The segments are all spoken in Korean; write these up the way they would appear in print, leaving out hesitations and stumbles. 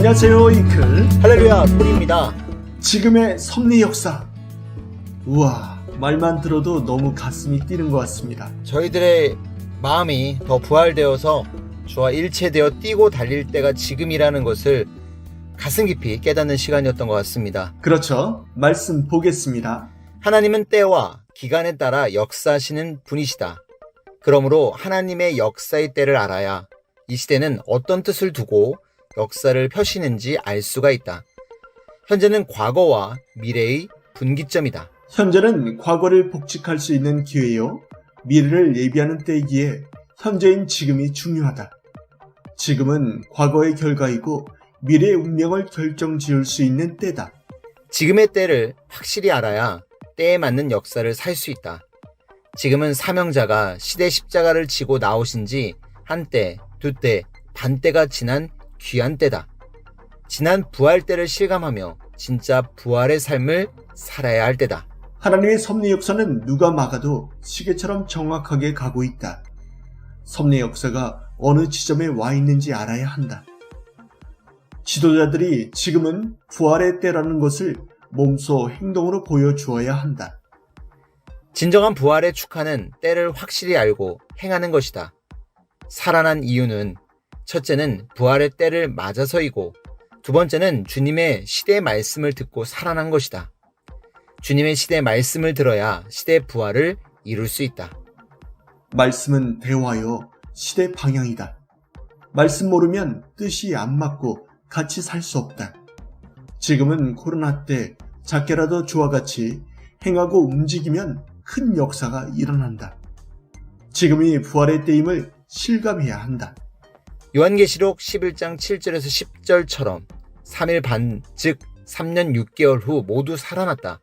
안녕하세요, 이클. 할렐루야, 톨입니다. 지금의 섭리 역사. 우와, 말만 들어도 너무 가슴이 뛰는 것 같습니다. 저희들의 마음이 더 부활되어서 주와 일체되어 뛰고 달릴 때가 지금이라는 것을 가슴 깊이 깨닫는 시간이었던 것 같습니다. 그렇죠. 말씀 보겠습니다. 하나님은 때와 기간에 따라 역사하시는 분이시다. 그러므로 하나님의 역사의 때를 알아야 이 시대는 어떤 뜻을 두고 역사를 펴시는지 알 수가 있다. 현재는 과거와 미래의 분기점이다. 현재는 과거를 복직할 수 있는 기회요. 미래를 예비하는 때이기에 현재인 지금이 중요하다. 지금은 과거의 결과이고 미래의 운명을 결정지을 수 있는 때다. 지금의 때를 확실히 알아야 때에 맞는 역사를 살 수 있다. 지금은 사명자가 시대 십자가를 지고 나오신 지 한때, 두때, 반때가 지난 귀한 때다. 지난 부활 때를 실감하며 진짜 부활의 삶을 살아야 할 때다. 하나님의 섭리 역사는 누가 막아도 시계처럼 정확하게 가고 있다. 섭리 역사가 어느 지점에 와 있는지 알아야 한다. 지도자들이 지금은 부활의 때라는 것을 몸소 행동으로 보여주어야 한다. 진정한 부활의 축하는 때를 확실히 알고 행하는 것이다. 살아난 이유는 첫째는 부활의 때를 맞아서이고 두 번째는 주님의 시대의 말씀을 듣고 살아난 것이다. 주님의 시대의 말씀을 들어야 시대의 부활을 이룰 수 있다. 말씀은 대화요, 시대 방향이다. 말씀 모르면 뜻이 안 맞고 같이 살 수 없다. 지금은 코로나 때 작게라도 주와 같이 행하고 움직이면 큰 역사가 일어난다. 지금이 부활의 때임을 실감해야 한다. 요한계시록 11장 7절에서 10절처럼 3일 반, 즉 3년 6개월 후 모두 살아났다.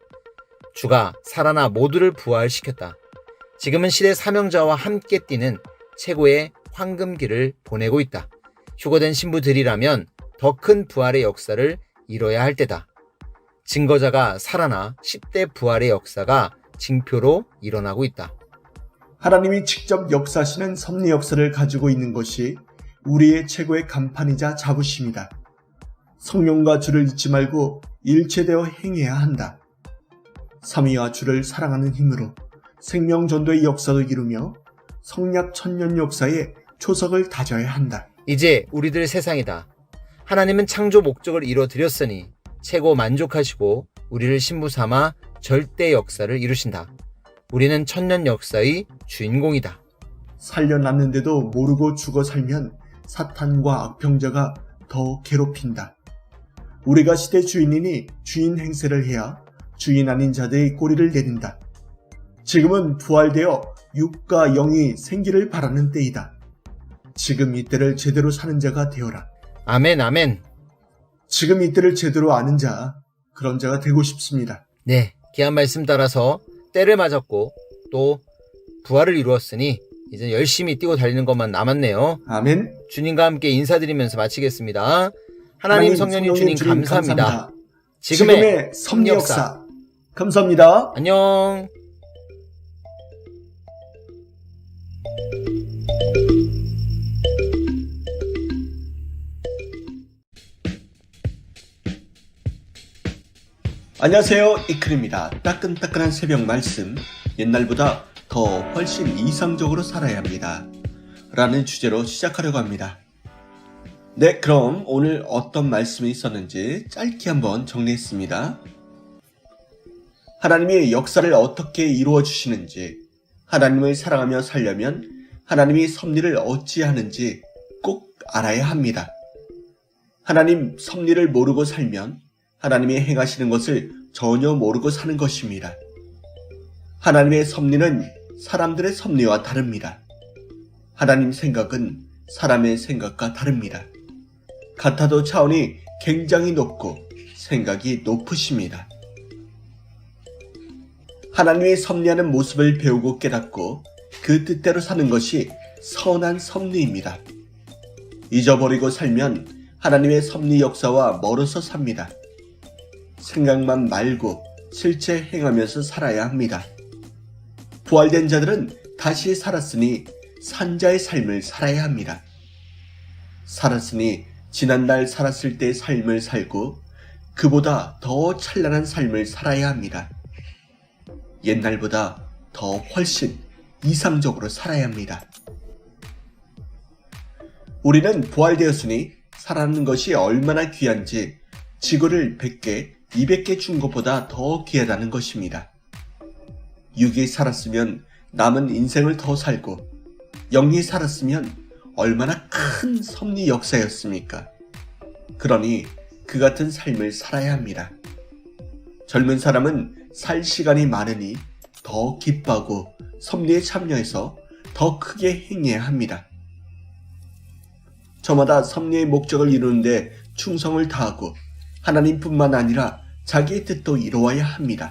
주가 살아나 모두를 부활시켰다. 지금은 시대 사명자와 함께 뛰는 최고의 황금기를 보내고 있다. 휴거된 신부들이라면 더 큰 부활의 역사를 이뤄야 할 때다. 증거자가 살아나 10대 부활의 역사가 징표로 일어나고 있다. 하나님이 직접 역사하시는 섭리 역사를 가지고 있는 것이 우리의 최고의 간판이자 자부심이다. 성령과 주를 잊지 말고 일체되어 행해야 한다. 삼위와 주를 사랑하는 힘으로 생명전도의 역사도 이루며 성약 천년 역사의 초석을 다져야 한다. 이제 우리들 세상이다. 하나님은 창조 목적을 이뤄드렸으니 최고 만족하시고 우리를 신부 삼아 절대 역사를 이루신다. 우리는 천년 역사의 주인공이다. 살려놨는데도 모르고 죽어 살면 사탄과 악평자가 더 괴롭힌다. 우리가 시대 주인이니 주인 행세를 해야 주인 아닌 자들의 꼬리를 내린다. 지금은 부활되어 육과 영이 생기를 바라는 때이다. 지금 이때를 제대로 사는 자가 되어라. 아멘, 아멘. 지금 이때를 제대로 아는 자, 그런 자가 되고 싶습니다. 네, 귀한 말씀 따라서 때를 맞았고 또 부활을 이루었으니 이제 열심히 뛰고 달리는 것만 남았네요. 아멘. 주님과 함께 인사드리면서 마치겠습니다. 하나님 성령님 주님 감사합니다. 지금의 섭리 역사. 감사합니다. 안녕. 안녕하세요, 이클입니다. 따끈따끈한 새벽 말씀, 옛날보다 더 훨씬 이상적으로 살아야 합니다 라는 주제로 시작하려고 합니다. 네, 그럼 오늘 어떤 말씀이 있었는지 짧게 한번 정리했습니다. 하나님이 역사를 어떻게 이루어 주시는지, 하나님을 사랑하며 살려면 하나님이 섭리를 어찌하는지 꼭 알아야 합니다. 하나님 섭리를 모르고 살면 하나님이 행하시는 것을 전혀 모르고 사는 것입니다. 하나님의 섭리는 사람들의 섭리와 다릅니다. 하나님 생각은 사람의 생각과 다릅니다. 같아도 차원이 굉장히 높고 생각이 높으십니다. 하나님의 섭리하는 모습을 배우고 깨닫고 그 뜻대로 사는 것이 선한 섭리입니다. 잊어버리고 살면 하나님의 섭리 역사와 멀어서 삽니다. 생각만 말고 실제 행하면서 살아야 합니다. 부활된 자들은 다시 살았으니 산자의 삶을 살아야 합니다. 살았으니 지난날 살았을 때의 삶을 살고 그보다 더 찬란한 삶을 살아야 합니다. 옛날보다 더 훨씬 이상적으로 살아야 합니다. 우리는 부활되었으니 살아가는 것이 얼마나 귀한지 지구를 100개, 200개 준 것보다 더 귀하다는 것입니다. 육이 살았으면 남은 인생을 더 살고 영이 살았으면 얼마나 큰 섭리 역사였습니까? 그러니 그 같은 삶을 살아야 합니다. 젊은 사람은 살 시간이 많으니 더 기뻐하고 섭리에 참여해서 더 크게 행해야 합니다. 저마다 섭리의 목적을 이루는데 충성을 다하고 하나님뿐만 아니라 자기의 뜻도 이루어야 합니다.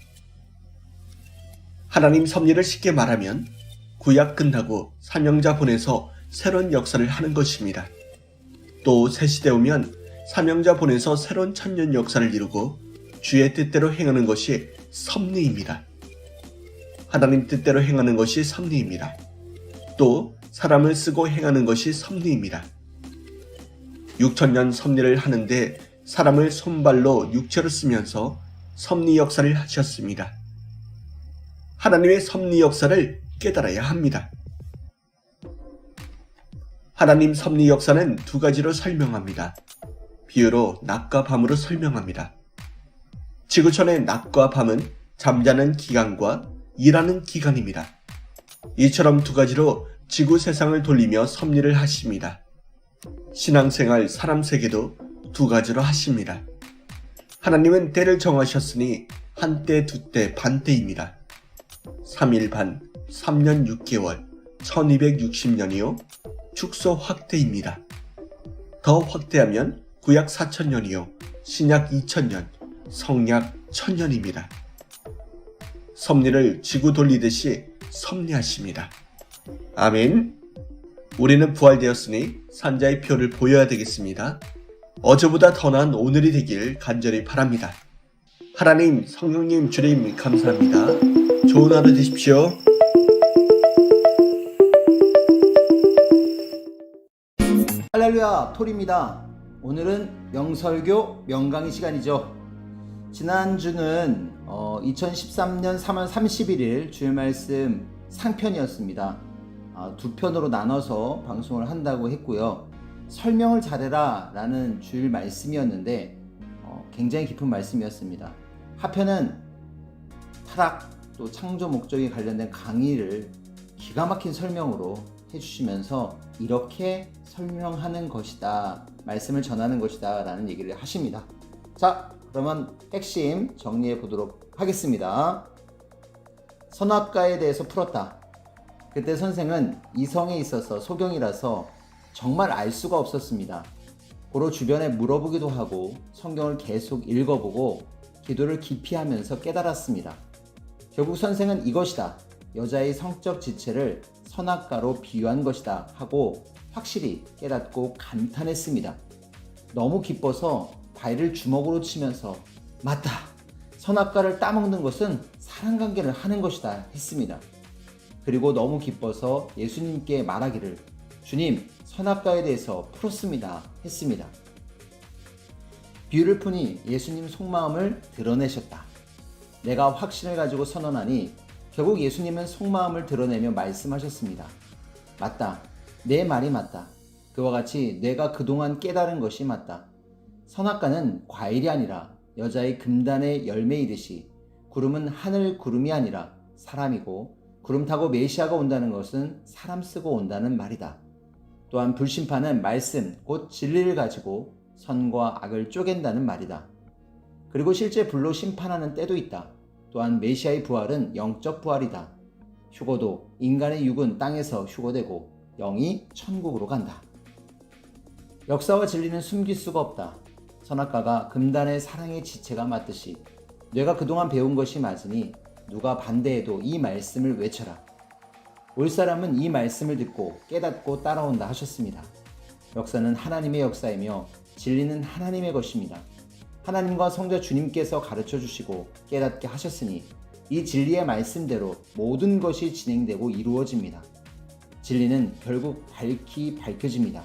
하나님 섭리를 쉽게 말하면 구약 끝나고 사명자 보내서 새로운 역사를 하는 것입니다. 또 새 시대 오면 사명자 보내서 새로운 천년 역사를 이루고 주의 뜻대로 행하는 것이 섭리입니다. 하나님 뜻대로 행하는 것이 섭리입니다. 또 사람을 쓰고 행하는 것이 섭리입니다. 6천년 섭리를 하는데 사람을 손발로 육체로 쓰면서 섭리 역사를 하셨습니다. 하나님의 섭리 역사를 깨달아야 합니다. 하나님 섭리 역사는 두 가지로 설명합니다. 비유로 낮과 밤으로 설명합니다. 지구촌의 낮과 밤은 잠자는 기간과 일하는 기간입니다. 이처럼 두 가지로 지구 세상을 돌리며 섭리를 하십니다. 신앙생활 사람 세계도 두 가지로 하십니다. 하나님은 때를 정하셨으니 한때, 두때, 반때입니다. 3일 반, 3년 6개월, 1260년이요. 축소 확대입니다. 더 확대하면 구약 4000년이요. 신약 2000년, 성약 1000년입니다. 섭리를 지구 돌리듯이 섭리하십니다. 아멘. 우리는 부활되었으니 산자의 표를 보여야 되겠습니다. 어제보다 더 나은 오늘이 되길 간절히 바랍니다. 하나님, 성령님, 주님 감사합니다. 좋은 하루 되십시오. 할렐루야, 톨입니다. 오늘은 명설교 명강의 시간이죠. 지난주는 2013년 3월 31일 주일 말씀 상편이었습니다. 두 편으로 나눠서 방송을 한다고 했고요. 설명을 잘해라 라는 주일 말씀이었는데 굉장히 깊은 말씀이었습니다. 하편은 타락 또 창조 목적에 관련된 강의를 기가 막힌 설명으로 해주시면서 이렇게 설명하는 것이다, 말씀을 전하는 것이다 라는 얘기를 하십니다. 자, 그러면 핵심 정리해 보도록 하겠습니다. 선악과에 대해서 풀었다. 그때 선생은 이성에 있어서 소경이라서 정말 알 수가 없었습니다. 고로 주변에 물어보기도 하고 성경을 계속 읽어보고 기도를 깊이 하면서 깨달았습니다. 결국 선생은 이것이다, 여자의 성적 지체를 선악과로 비유한 것이다 하고 확실히 깨닫고 감탄했습니다. 너무 기뻐서 바위를 주먹으로 치면서 맞다, 선악과를 따먹는 것은 사랑관계를 하는 것이다 했습니다. 그리고 너무 기뻐서 예수님께 말하기를 주님, 선악과에 대해서 풀었습니다 했습니다. 비유를 푸니 예수님 속마음을 드러내셨다. 내가 확신을 가지고 선언하니 결국 예수님은 속마음을 드러내며 말씀하셨습니다. 맞다, 내 말이 맞다. 그와 같이 내가 그동안 깨달은 것이 맞다. 선악과는 과일이 아니라 여자의 금단의 열매이듯이 구름은 하늘 구름이 아니라 사람이고 구름 타고 메시아가 온다는 것은 사람 쓰고 온다는 말이다. 또한 불심판은 말씀, 곧 진리를 가지고 선과 악을 쪼갠다는 말이다. 그리고 실제 불로 심판하는 때도 있다. 또한 메시아의 부활은 영적 부활이다. 휴거도 인간의 육은 땅에서 휴거되고 영이 천국으로 간다. 역사와 진리는 숨길 수가 없다. 선악과가 금단의 사랑의 지체가 맞듯이 뇌가 그동안 배운 것이 맞으니 누가 반대해도 이 말씀을 외쳐라. 올 사람은 이 말씀을 듣고 깨닫고 따라온다 하셨습니다. 역사는 하나님의 역사이며 진리는 하나님의 것입니다. 하나님과 성자 주님께서 가르쳐 주시고 깨닫게 하셨으니 이 진리의 말씀대로 모든 것이 진행되고 이루어집니다. 진리는 결국 밝히 밝혀집니다.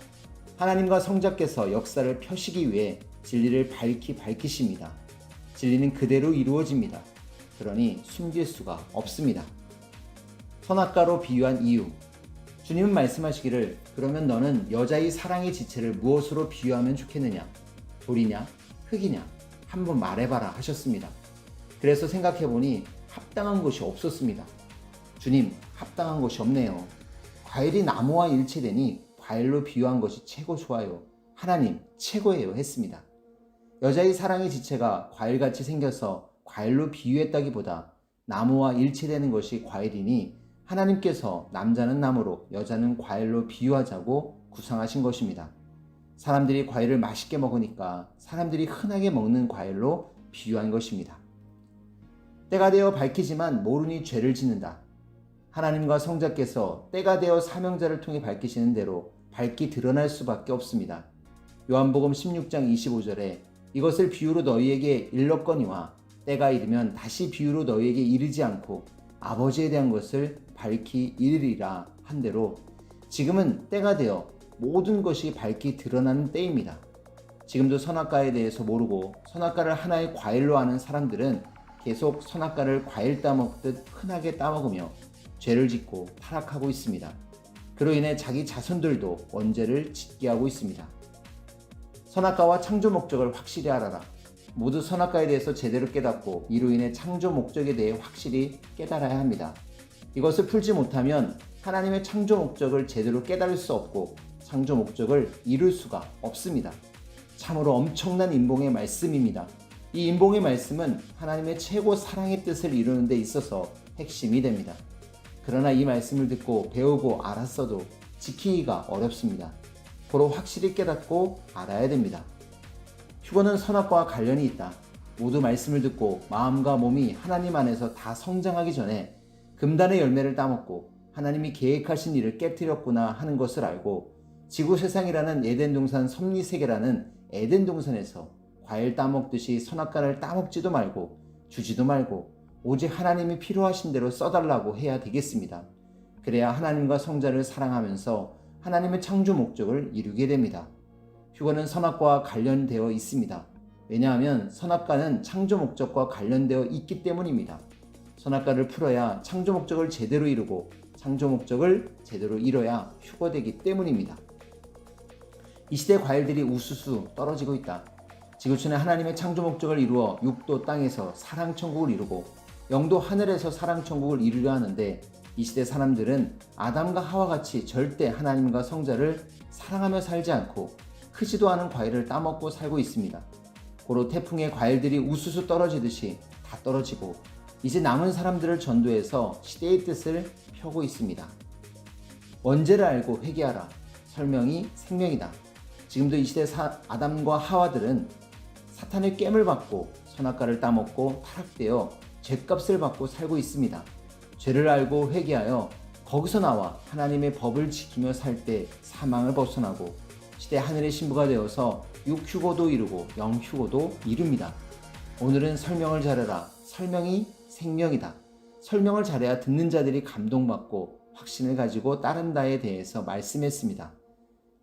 하나님과 성자께서 역사를 펴시기 위해 진리를 밝히십니다. 진리는 그대로 이루어집니다. 그러니 숨길 수가 없습니다. 선악과로 비유한 이유. 주님은 말씀하시기를 그러면 너는 여자의 사랑의 지체를 무엇으로 비유하면 좋겠느냐? 돌이냐? 흙이냐? 한번 말해봐라 하셨습니다. 그래서 생각해보니 합당한 것이 없었습니다. 주님, 합당한 것이 없네요. 과일이 나무와 일치되니 과일로 비유한 것이 최고 좋아요. 하나님, 최고예요 했습니다. 여자의 사랑의 지체가 과일같이 생겨서 과일로 비유했다기보다 나무와 일치되는 것이 과일이니 하나님께서 남자는 나무로 여자는 과일로 비유하자고 구상하신 것입니다. 사람들이 과일을 맛있게 먹으니까 사람들이 흔하게 먹는 과일로 비유한 것입니다. 때가 되어 밝히지만 모르니 죄를 짓는다. 하나님과 성자께서 때가 되어 사명자를 통해 밝히시는 대로 밝히 드러날 수밖에 없습니다. 요한복음 16장 25절에 이것을 비유로 너희에게 일렀거니와 때가 이르면 다시 비유로 너희에게 이르지 않고 아버지에 대한 것을 밝히 이르리라 한 대로 지금은 때가 되어 모든 것이 밝히 드러나는 때입니다. 지금도 선악과에 대해서 모르고 선악과를 하나의 과일로 아는 사람들은 계속 선악과를 과일 따먹듯 흔하게 따먹으며 죄를 짓고 타락하고 있습니다. 그로 인해 자기 자손들도 원죄를 짓게 하고 있습니다. 선악과와 창조 목적을 확실히 알아라. 모두 선악과에 대해서 제대로 깨닫고 이로 인해 창조 목적에 대해 확실히 깨달아야 합니다. 이것을 풀지 못하면 하나님의 창조 목적을 제대로 깨달을 수 없고 창조 목적을 이룰 수가 없습니다. 참으로 엄청난 인봉의 말씀입니다. 이 인봉의 말씀은 하나님의 최고 사랑의 뜻을 이루는 데 있어서 핵심이 됩니다. 그러나 이 말씀을 듣고 배우고 알았어도 지키기가 어렵습니다. 고로 확실히 깨닫고 알아야 됩니다. 휴거는 선악과와 관련이 있다. 모두 말씀을 듣고 마음과 몸이 하나님 안에서 다 성장하기 전에 금단의 열매를 따먹고 하나님이 계획하신 일을 깨뜨렸구나 하는 것을 알고 지구 세상이라는 에덴 동산 섭리 세계라는 에덴 동산에서 과일 따먹듯이 선악과를 따먹지도 말고 주지도 말고 오직 하나님이 필요하신 대로 써달라고 해야 되겠습니다. 그래야 하나님과 성자를 사랑하면서 하나님의 창조 목적을 이루게 됩니다. 휴거는 선악과와 관련되어 있습니다. 왜냐하면 선악과는 창조 목적과 관련되어 있기 때문입니다. 선악과를 풀어야 창조 목적을 제대로 이루고 창조 목적을 제대로 이뤄야 휴거되기 때문입니다. 이 시대 과일들이 우수수 떨어지고 있다. 지구촌에 하나님의 창조 목적을 이루어 육도 땅에서 사랑천국을 이루고 영도 하늘에서 사랑천국을 이루려 하는데 이 시대 사람들은 아담과 하와같이 절대 하나님과 성자를 사랑하며 살지 않고 크지도 않은 과일을 따먹고 살고 있습니다. 고로 태풍의 과일들이 우수수 떨어지듯이 다 떨어지고 이제 남은 사람들을 전도해서 시대의 뜻을 펴고 있습니다. 원죄를 알고 회개하라. 설명이 생명이다. 지금도 이 시대 아담과 하와들은 사탄의 깸을 받고 선악과를 따먹고 타락되어 죗값을 받고 살고 있습니다. 죄를 알고 회개하여 거기서 나와 하나님의 법을 지키며 살 때 사망을 벗어나고 시대 하늘의 신부가 되어서 육휴고도 이루고 영휴고도 이룹니다. 오늘은 설명을 잘해라. 설명이 생명이다. 설명을 잘해야 듣는 자들이 감동받고 확신을 가지고 따른다에 대해서 말씀했습니다.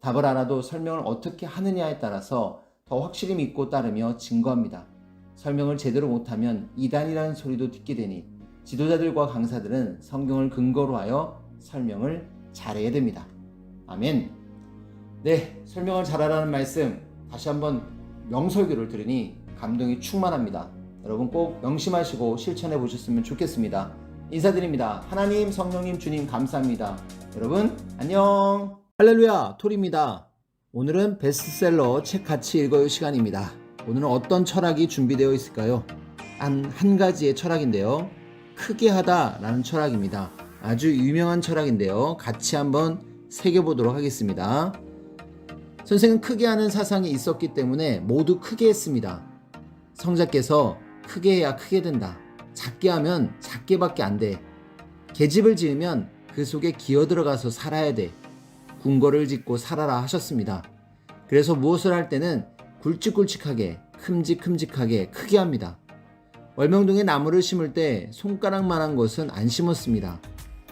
답을 알아도 설명을 어떻게 하느냐에 따라서 더 확실히 믿고 따르며 증거합니다. 설명을 제대로 못하면 이단이라는 소리도 듣게 되니 지도자들과 강사들은 성경을 근거로 하여 설명을 잘해야 됩니다. 아멘. 네, 설명을 잘하라는 말씀 다시 한번 명설교를 들으니 감동이 충만합니다. 여러분 꼭 명심하시고 실천해 보셨으면 좋겠습니다. 인사드립니다. 하나님, 성령님, 주님 감사합니다. 여러분 안녕. 할렐루야, 톨입니다. 오늘은 베스트셀러 책 같이 읽어요 시간입니다. 오늘은 어떤 철학이 준비되어 있을까요? 한 가지의 철학인데요. 크게 하다 라는 철학입니다. 아주 유명한 철학인데요. 같이 한번 새겨보도록 하겠습니다. 선생은 크게 하는 사상이 있었기 때문에 모두 크게 했습니다. 성자께서 크게 해야 크게 된다. 작게 하면 작게밖에 안 돼. 계집을 지으면 그 속에 기어 들어가서 살아야 돼. 궁궐을 짓고 살아라 하셨습니다. 그래서 무엇을 할 때는 굵직굵직하게 큼직큼직하게 크게 합니다. 월명동에 나무를 심을 때 손가락만한 것은 안 심었습니다.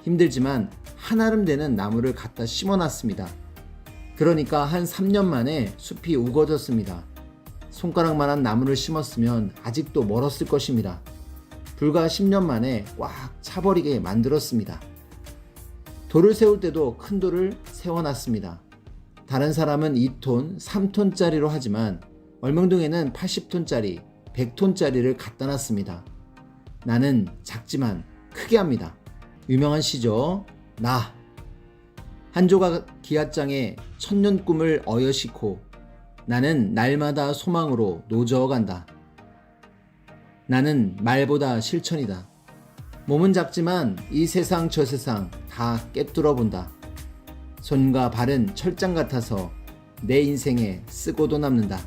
힘들지만 한아름 되는 나무를 갖다 심어놨습니다. 그러니까 한 3년 만에 숲이 우거졌습니다. 손가락만한 나무를 심었으면 아직도 멀었을 것입니다. 불과 10년 만에 꽉 차버리게 만들었습니다. 돌을 세울 때도 큰 돌을 세워놨습니다. 다른 사람은 2톤, 3톤짜리로 하지만 얼명동에는 80톤짜리, 100톤짜리를 갖다 놨습니다. 나는 작지만 크게 합니다. 유명한 시죠. 나. 한 조각 기앗장에 천년 꿈을 어여시고 나는 날마다 소망으로 노저어간다. 나는 말보다 실천이다. 몸은 작지만 이 세상 저 세상 다 꿰뚫어 본다. 손과 발은 철장 같아서 내 인생에 쓰고도 남는다.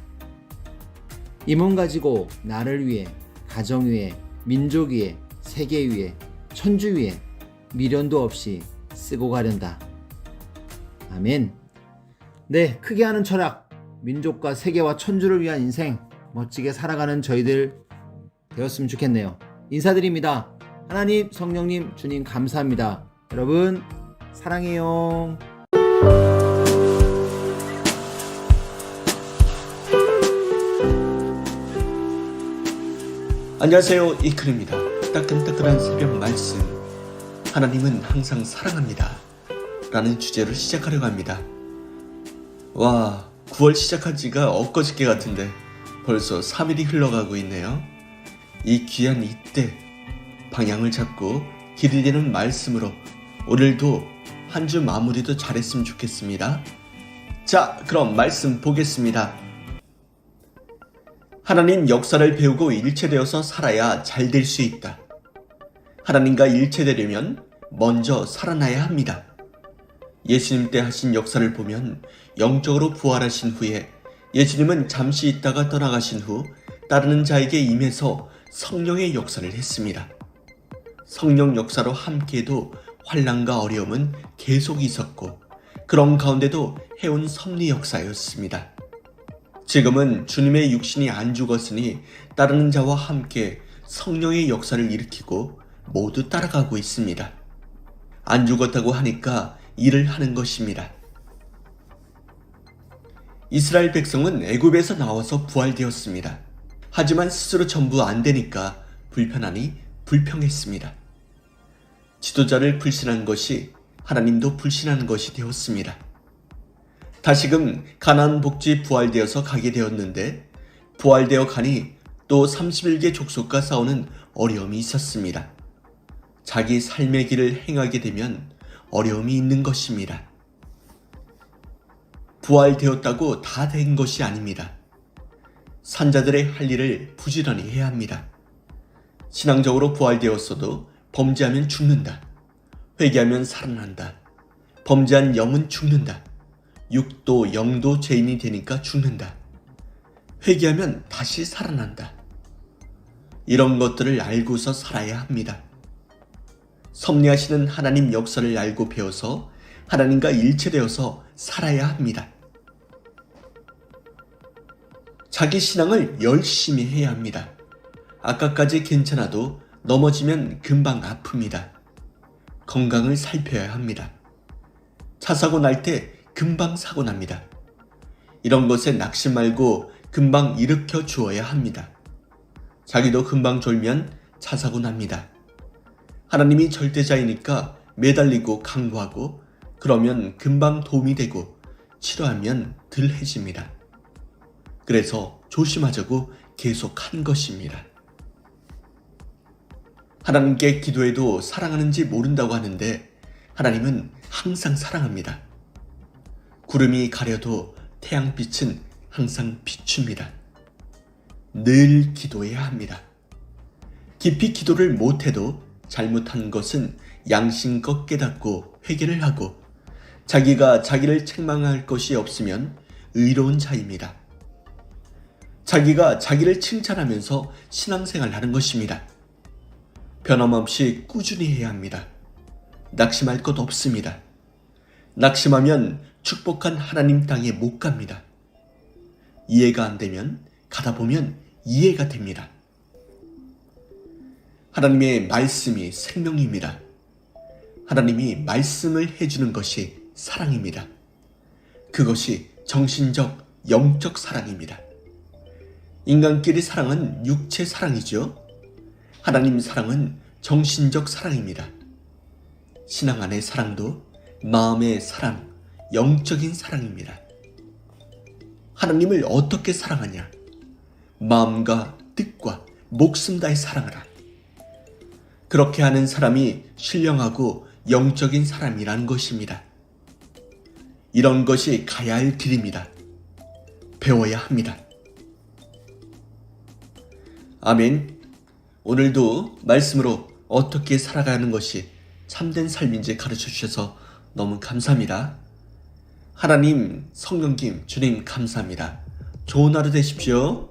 이 몸 가지고 나를 위해, 가정 위해, 민족 위해, 세계 위해, 천주 위해 미련도 없이 쓰고 가련다. 아멘. 네, 크게 하는 철학, 민족과 세계와 천주를 위한 인생 멋지게 살아가는 저희들 되었으면 좋겠네요. 인사드립니다. 하나님, 성령님, 주님 감사합니다. 여러분 사랑해요. 안녕하세요, 이클입니다. 따끈따끈한 새벽 말씀, 하나님은 항상 사랑합니다 라는 주제로 시작하려고 합니다. 와, 9월 시작한 지가 엊그저께 같은데 벌써 3일이 흘러가고 있네요. 이 귀한 이때 방향을 잡고 길을 잃는 말씀으로 오늘도 한 주 마무리도 잘했으면 좋겠습니다. 자, 그럼 말씀 보겠습니다. 하나님 역사를 배우고 일체되어서 살아야 잘 될 수 있다. 하나님과 일체되려면 먼저 살아나야 합니다. 예수님 때 하신 역사를 보면 영적으로 부활하신 후에 예수님은 잠시 있다가 떠나가신 후 따르는 자에게 임해서 성령의 역사를 했습니다. 성령 역사로 함께해도 환난과 어려움은 계속 있었고 그런 가운데도 해온 섭리 역사였습니다. 지금은 주님의 육신이 안 죽었으니 따르는 자와 함께 성령의 역사를 일으키고 모두 따라가고 있습니다. 안 죽었다고 하니까 일을 하는 것입니다. 이스라엘 백성은 애굽에서 나와서 부활되었습니다. 하지만 스스로 전부 안 되니까 불편하니 불평했습니다. 지도자를 불신한 것이 하나님도 불신하는 것이 되었습니다. 다시금 가나안 복지 부활되어서 가게 되었는데 부활되어 가니 또 31개 족속과 싸우는 어려움이 있었습니다. 자기 삶의 길을 행하게 되면 어려움이 있는 것입니다. 부활되었다고 다 된 것이 아닙니다. 산자들의 할 일을 부지런히 해야 합니다. 신앙적으로 부활되었어도 범죄하면 죽는다. 회개하면 살아난다. 범죄한 영은 죽는다. 육도 영도 죄인이 되니까 죽는다. 회개하면 다시 살아난다. 이런 것들을 알고서 살아야 합니다. 섭리하시는 하나님 역사를 알고 배워서 하나님과 일체되어서 살아야 합니다. 자기 신앙을 열심히 해야 합니다. 아까까지 괜찮아도 넘어지면 금방 아픕니다. 건강을 살펴야 합니다. 차 사고 날 때 금방 사고 납니다. 이런 것에 낙심 말고 금방 일으켜 주어야 합니다. 자기도 금방 졸면 차 사고 납니다. 하나님이 절대자이니까 매달리고 강구하고 그러면 금방 도움이 되고 치료하면 덜 해집니다. 그래서 조심하자고 계속 한 것입니다. 하나님께 기도해도 사랑하는지 모른다고 하는데 하나님은 항상 사랑합니다. 구름이 가려도 태양빛은 항상 비춥니다. 늘 기도해야 합니다. 깊이 기도를 못해도 잘못한 것은 양심껏 깨닫고 회개를 하고 자기가 자기를 책망할 것이 없으면 의로운 자입니다. 자기가 자기를 칭찬하면서 신앙생활을 하는 것입니다. 변함없이 꾸준히 해야 합니다. 낙심할 것 없습니다. 낙심하면 축복한 하나님 땅에 못 갑니다. 이해가 안 되면 가다 보면 이해가 됩니다. 하나님의 말씀이 생명입니다. 하나님이 말씀을 해주는 것이 사랑입니다. 그것이 정신적, 영적 사랑입니다. 인간끼리 사랑은 육체 사랑이죠. 하나님 사랑은 정신적 사랑입니다. 신앙 안의 사랑도 마음의 사랑, 영적인 사랑입니다. 하나님을 어떻게 사랑하냐? 마음과 뜻과 목숨 다해 사랑하라. 그렇게 하는 사람이 신령하고 영적인 사람이란 것입니다. 이런 것이 가야 할 길입니다. 배워야 합니다. 아멘. 오늘도 말씀으로 어떻게 살아가는 것이 참된 삶인지 가르쳐 주셔서 너무 감사합니다. 하나님, 성령님, 주님 감사합니다. 좋은 하루 되십시오.